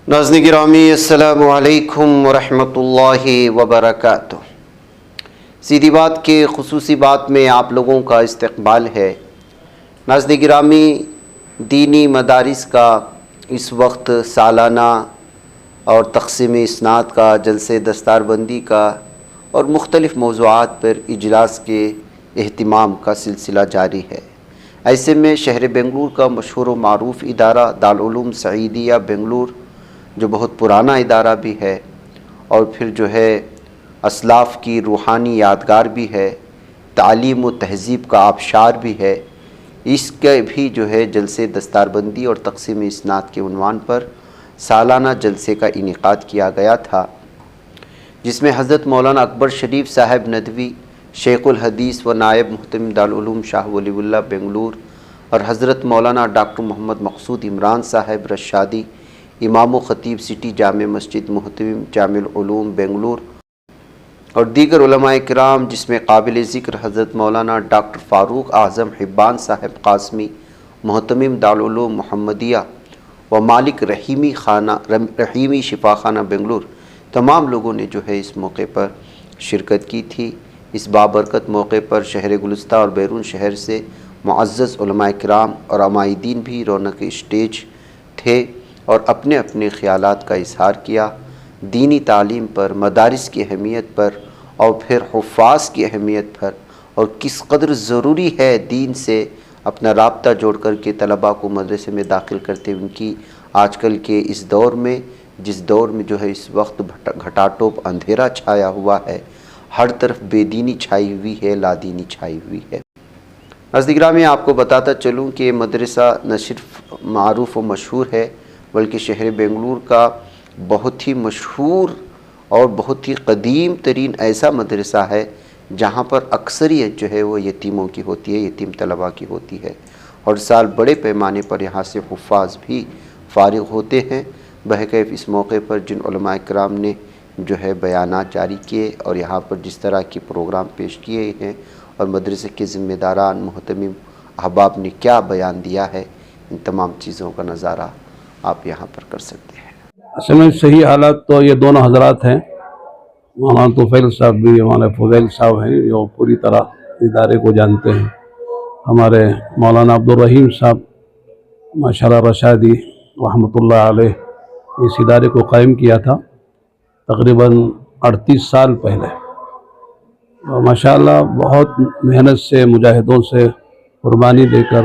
ناظرین گرامی السلام علیکم ورحمۃ اللہ وبرکاتہ۔ سیدھی بات کے خصوصی بات میں آپ لوگوں کا استقبال ہے۔ ناظرین گرامی، دینی مدارس کا اس وقت سالانہ اور تقسیم اسناد کا جلسے دستار بندی کا اور مختلف موضوعات پر اجلاس کے اہتمام کا سلسلہ جاری ہے۔ ایسے میں شہر بنگلور کا مشہور و معروف ادارہ دارالعلوم سعیدیہ بنگلور، جو بہت پرانا ادارہ بھی ہے اور پھر جو ہے اسلاف کی روحانی یادگار بھی ہے، تعلیم و تہذیب کا آبشار بھی ہے، اس کے بھی جو ہے جلسے دستار بندی اور تقسیم اسناد کے عنوان پر سالانہ جلسے کا انعقاد کیا گیا تھا، جس میں حضرت مولانا اکبر شریف صاحب ندوی، شیخ الحدیث و نائب محتمم دارالعلوم شاہ ولی اللہ بنگلور، اور حضرت مولانا ڈاکٹر محمد مقصود عمران صاحب رشادی، امام و خطیب سٹی جامع مسجد محتمم جامع العلوم بنگلور، اور دیگر علماء کرام، جس میں قابل ذکر حضرت مولانا ڈاکٹر فاروق اعظم حبان صاحب قاسمی، محتمم دارالعلوم محمدیہ و مالک رحیمی شفا خانہ بنگلور، تمام لوگوں نے جو ہے اس موقع پر شرکت کی تھی۔ اس بابرکت موقع پر شہر گلستہ اور بیرون شہر سے معزز علماء کرام اور عمائدین بھی رونق اسٹیج تھے اور اپنے اپنے خیالات کا اظہار کیا، دینی تعلیم پر، مدارس کی اہمیت پر، اور پھر حفاظ کی اہمیت پر، اور کس قدر ضروری ہے دین سے اپنا رابطہ جوڑ کر کے طلباء کو مدرسے میں داخل کرتے ان کی آج کل کے اس دور میں، جس دور میں جو ہے اس وقت گھٹا ٹوپ اندھیرا چھایا ہوا ہے، ہر طرف بے دینی چھائی ہوئی ہے، لا دینی چھائی ہوئی ہے۔ ناظرین گرامی، آپ کو بتاتا چلوں کہ مدرسہ نہ صرف معروف و مشہور ہے بلکہ شہر بنگلور کا بہت ہی مشہور اور بہت ہی قدیم ترین ایسا مدرسہ ہے جہاں پر اکثریت جو ہے وہ یتیموں کی ہوتی ہے، یتیم طلباء کی ہوتی ہے، اور سال بڑے پیمانے پر یہاں سے حفاظ بھی فارغ ہوتے ہیں۔ بہرکیف اس موقع پر جن علماء کرام نے جو ہے بیانات جاری کیے اور یہاں پر جس طرح کے پروگرام پیش کیے ہیں اور مدرسے کے ذمہ داران محتمم احباب نے کیا بیان دیا ہے، ان تمام چیزوں کا نظارہ آپ یہاں پر کر سکتے ہیں۔ اصل میں صحیح حالات تو یہ دونوں حضرات ہیں، مولانا طفیل صاحب بھی، مولانا فضیل صاحب ہیں، جو پوری طرح ادارے کو جانتے ہیں۔ ہمارے مولانا عبدالرحیم صاحب ماشاءاللہ رشادی رحمۃ اللہ علیہ اس ادارے کو قائم کیا تھا تقریباً 38 سال پہلے۔ ماشاءاللہ بہت محنت سے، مجاہدوں سے قربانی دے کر،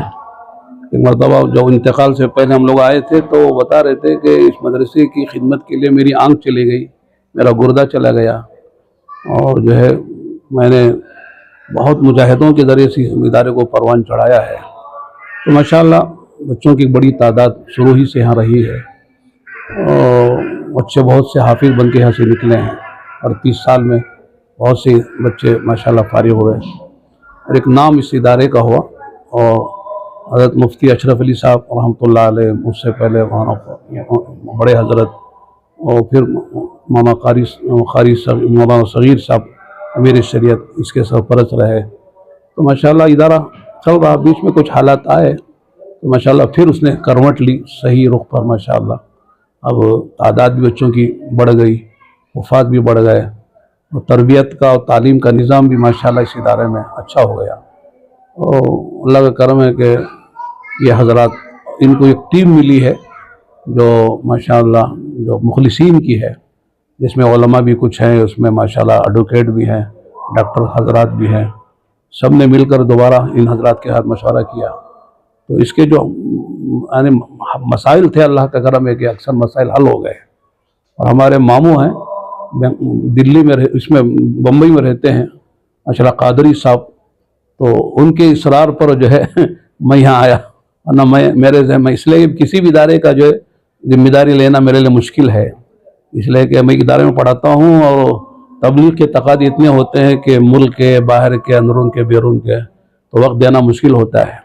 ایک مرتبہ جو انتقال سے پہلے ہم لوگ آئے تھے تو وہ بتا رہے تھے کہ اس مدرسے کی خدمت کے لیے میری آنکھ چلی گئی، میرا گردہ چلا گیا، اور جو ہے میں نے بہت مجاہدوں کے ذریعے سے ادارے کو پروان چڑھایا ہے۔ تو ماشاءاللہ بچوں کی بڑی تعداد شروع ہی سے یہاں رہی ہے، اور بچے بہت سے حافظ بن کے یہاں سے نکلے ہیں، 38 سال میں بہت سے بچے ماشاءاللہ فارغ ہوئے، اور ایک نام اس ادارے کا ہوا۔ اور حضرت مفتی اشرف علی صاحب رحمۃ اللہ علیہ، مجھ سے پہلے بڑے حضرت، اور پھر مولانا مولانا صغیر صاحب امیر شریعت اس کے سرپرست رہے۔ تو ماشاءاللہ ادارہ چل رہا، بیچ میں کچھ حالات آئے تو ماشاءاللہ پھر اس نے کروٹ لی صحیح رخ پر۔ ماشاءاللہ اب تعداد بھی بچوں کی بڑھ گئی، وفات بھی بڑھ گئے، اور تربیت کا اور تعلیم کا نظام بھی ماشاءاللہ اس ادارے میں اچھا ہو گیا۔ اور اللہ کا کرم ہے کہ یہ حضرات، ان کو ایک ٹیم ملی ہے جو ماشاءاللہ جو مخلصین کی ہے، جس میں علماء بھی کچھ ہیں، اس میں ماشاءاللہ ایڈوکیٹ بھی ہیں، ڈاکٹر حضرات بھی ہیں، سب نے مل کر دوبارہ ان حضرات کے ہاتھ مشورہ کیا۔ تو اس کے جو یعنی مسائل تھے، اللہ کا کرم ہے کہ اکثر مسائل حل ہو گئے۔ اور ہمارے ماموں ہیں دلی میں، اس میں بمبئی میں رہتے ہیں، ماشاءاللہ قادری صاحب، تو ان کے اصرار پر جو ہے میں یہاں آیا، ورنہ میں اس لیے کسی بھی ادارے کا جو ہے ذمہ داری لینا میرے لیے مشکل ہے، اس لیے کہ میں ادارے میں پڑھاتا ہوں اور تبلیغ کے تقاضے اتنے ہوتے ہیں کہ ملک کے، باہر کے، اندرون کے، بیرون کے، تو وقت دینا مشکل ہوتا ہے۔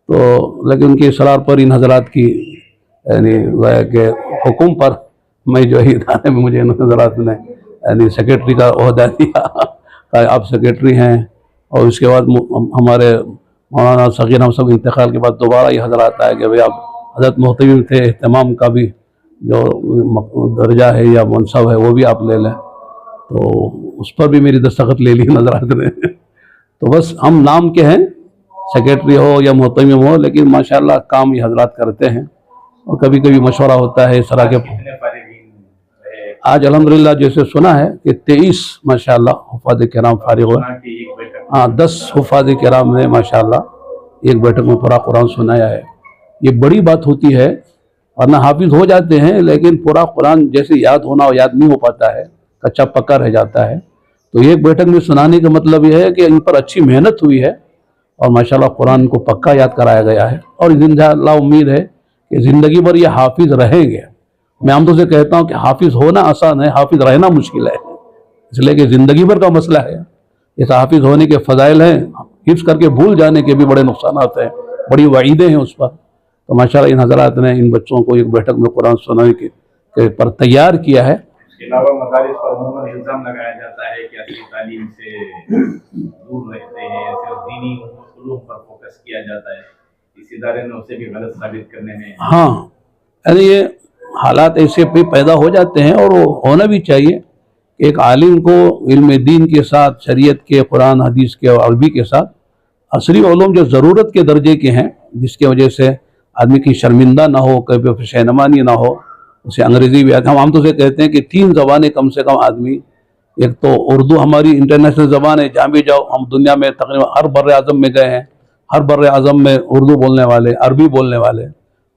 تو لیکن ان کے اصرار پر، ان حضرات کی یعنی کہ حکم پر، میں جو ہے ادارے میں مجھے ان حضرات نے یعنی سیکرٹری کا عہدہ دیا کہ آپ سیکرٹری ہیں۔ اور اس کے بعد ہمارے مولانا صغیر ہم سب انتقال کے بعد دوبارہ یہ حضرات آئے کہ بھئی آپ حضرت محتمم تھے، اہتمام کا بھی जो दर्जा है या मनसब है वो भी आप ले लें, तो उस पर भी मेरी दस्तखत ले ली हजरात ने। तो बस हम नाम के हैं, सेक्रेटरी हो या मोहतमिम हो, लेकिन माशाल्लाह काम ये हजरात करते हैं। और कभी कभी मशवरा होता है इस तरह के। आज अल्हम्दुलिल्लाह जैसे सुना है कि 23 माशाल्लाह हुफ़ाज़ किराम फारिग हुए। हाँ, 10 हुफ़ाज़ किराम ने माशाल्लाह एक बैठक में पूरा कुरान सुनाया है। ये बड़ी बात होती है, वरना हाफिज हो जाते हैं लेकिन पूरा कुरान जैसे याद होना और याद नहीं हो पाता है, कच्चा पक्का रह जाता है। तो एक बैठक में सुनाने का मतलब यह है कि इन पर अच्छी मेहनत हुई है और माशाल्लाह कुरान को पक्का याद कराया गया है। और इंशाअल्लाह उम्मीद है कि ज़िंदगी भर ये हाफिज रहेंगे। मैं आमतौर से कहता हूँ कि हाफिज होना आसान है, हाफिज रहना मुश्किल है, इसलिए कि ज़िंदगी भर का मसला है। इस हाफिज होने के फ़ज़ाइल हैं, हिफ्ज़ करके भूल जाने के भी बड़े नुकसान हैं, बड़ी वईदें हैं उस पर। तो माशाल्लाह इन हज़रात ने इन बच्चों को एक बैठक में कुरान सुनाने के पर तैयार किया है। इसके अलावा मदारिस पर अमूमन इल्ज़ाम लगाया जाता है कि असली तालीम से दूर रहते हैं, सिर्फ दीनी उलूम पर फोकस किया जाता है। इस इदारे ने उसे भी गलत साबित करने में हाँ, यानी ये हालात ऐसे भी पैदा हो जाते हैं और वो होना भी चाहिए कि एक आलिम को इल्म दीन के साथ, शरीयत के, कुरान हदीस के और अरबी के साथ असली उलूम जो ज़रूरत के दर्जे के हैं, जिसके वजह से आदमी की शर्मिंदा ना हो, कभी शहनमानी ना हो, उसे अंग्रेज़ी भी आती है। हम आमतौर से कहते हैं कि 3 ज़बानें कम से कम आदमी, एक तो उर्दू हमारी इंटरनेशनल ज़बान है, जहाँ भी जाओ हम दुनिया में तकरीबन हर बर आज़म में गए हैं, हर बर आज़म में उर्दू बोलने वाले, अरबी बोलने वाले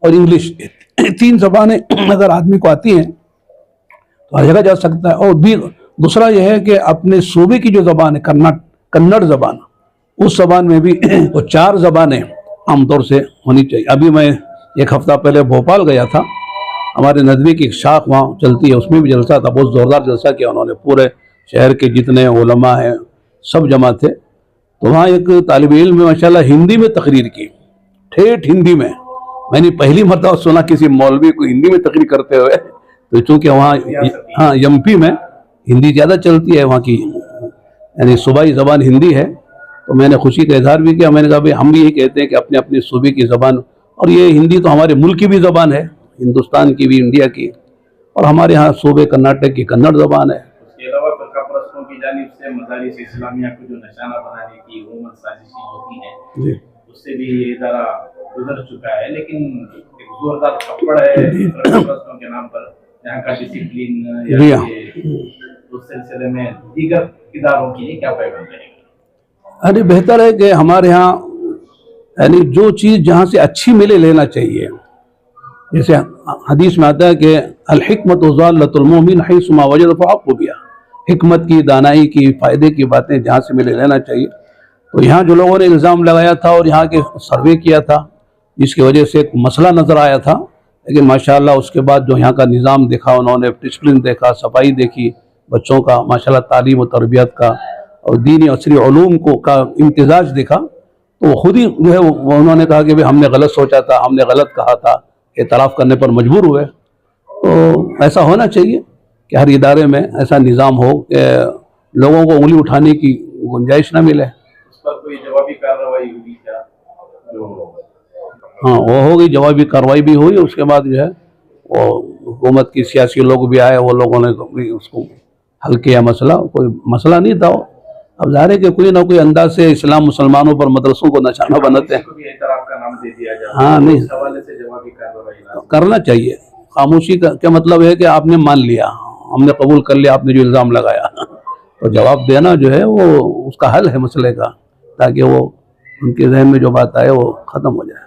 और इंग्लिश, 3 ज़बानें अगर आदमी को आती हैं तो हर जगह जा सकता है। और भी दूसरा यह है कि अपने सूबे की जो ज़बान है, कन्नड़ ज़बान, उस ज़बान में भी वो 4 ज़बानें आमतौर से होनी चाहिए। अभी मैं एक हफ़्ता पहले भोपाल गया था, हमारे नज़दीक एक शाख वहाँ चलती है, उसमें भी जलसा था, बहुत ज़ोरदार जलसा किया उन्होंने। पूरे शहर के जितने उलमा हैं सब जमा थे। तो वहाँ एक तालिब इल्म में माशाल्लाह हिंदी में तकरीर की, ठेठ हिंदी में। मैंने पहली मरतबा सुना किसी मौलवी को हिंदी में तकरीर करते हुए। तो चूँकि वहाँ हाँ एमपी में हिंदी ज़्यादा चलती है, वहाँ की यानी सूबाई ज़बान हिंदी है। तो मैंने खुशी का इजहार भी किया। मैंने कहा भाई हम भी यही कहते हैं कि अपने अपने सूबे की ज़बान, और ये हिंदी तो हमारे मुल्क की भी ज़बान है, हिंदुस्तान की भी, इंडिया की, और हमारे यहाँ सूबे कर्नाटक की कन्नड़ ज़बान है। इसके अलावा फ़िरक़ा परस्तों की जानिब से मदारिस इस्लामिया को जो निशाना बनाने की उम्मन साजिशें होती हैं, उससे भी ये इदारा गुजर चुका है। लेकिन एक जोरदार थप्पड़ है फ़िरक़ा परस्तों के नाम पर, यहाँ का डिसिप्लिन, उस सिलसिले में दीगर इदारों के लिए क्या पैगाम रहेगा? अरे बेहतर है कि हमारे यहाँ यानी जो चीज़ जहाँ से अच्छी मिले लेना चाहिए। जैसे हदीस में आता है कि अल हिकमत ज़ाल्लतुल मोमिन हैसुमा वजद फ़अक़ु बिहा, हिकमत की, दानाई की, फ़ायदे की बातें जहाँ से मिले लेना चाहिए। तो यहाँ जो लोगों ने इल्ज़ाम लगाया था और यहाँ के सर्वे किया था, जिसकी वजह से एक मसला नज़र आया था, लेकिन माशाअल्लाह उसके बाद जो यहाँ का निज़ाम देखा उन्होंने, डिसिप्लिन देखा, सफाई देखी, बच्चों का माशाअल्लाह तालीम और तरबियत का और दीनी असली उलूम को का इम्तिजाज देखा, तो वो खुद ही जो है वो उन्होंने कहा कि भाई हमने गलत सोचा था, हमने गलत कहा था, एतराफ़ करने पर मजबूर हुए। तो ऐसा होना चाहिए कि हर इदारे में ऐसा निज़ाम हो कि लोगों को उंगली उठाने की गुंजाइश ना मिले। उस पर कोई जवाबी कार्रवाई हुई क्या? हाँ, वो हो गई, जवाबी कार्रवाई भी हुई। उसके बाद जो है वो हुकूमत की सियासी लोग भी आए, वो लोगों ने भी उसको हल किया। मसला कोई मसला नहीं था। अब ज़ाहिर है कि कोई ना कोई अंदाज से इस्लाम मुसलमानों पर मदरसों को निशाना बनाते हैं। का नाम दे दिया जाए, हाँ, नहीं, इस हवाले से जवाबी कार्रवाई करना चाहिए। खामोशी का क्या मतलब है कि आपने मान लिया, हमने कबूल कर लिया आपने जो इल्ज़ाम लगाया, तो जवाब देना जो है वो उसका हल है मसले का, ताकि वो उनके जहन में जो बात आए वो ख़त्म हो जाए।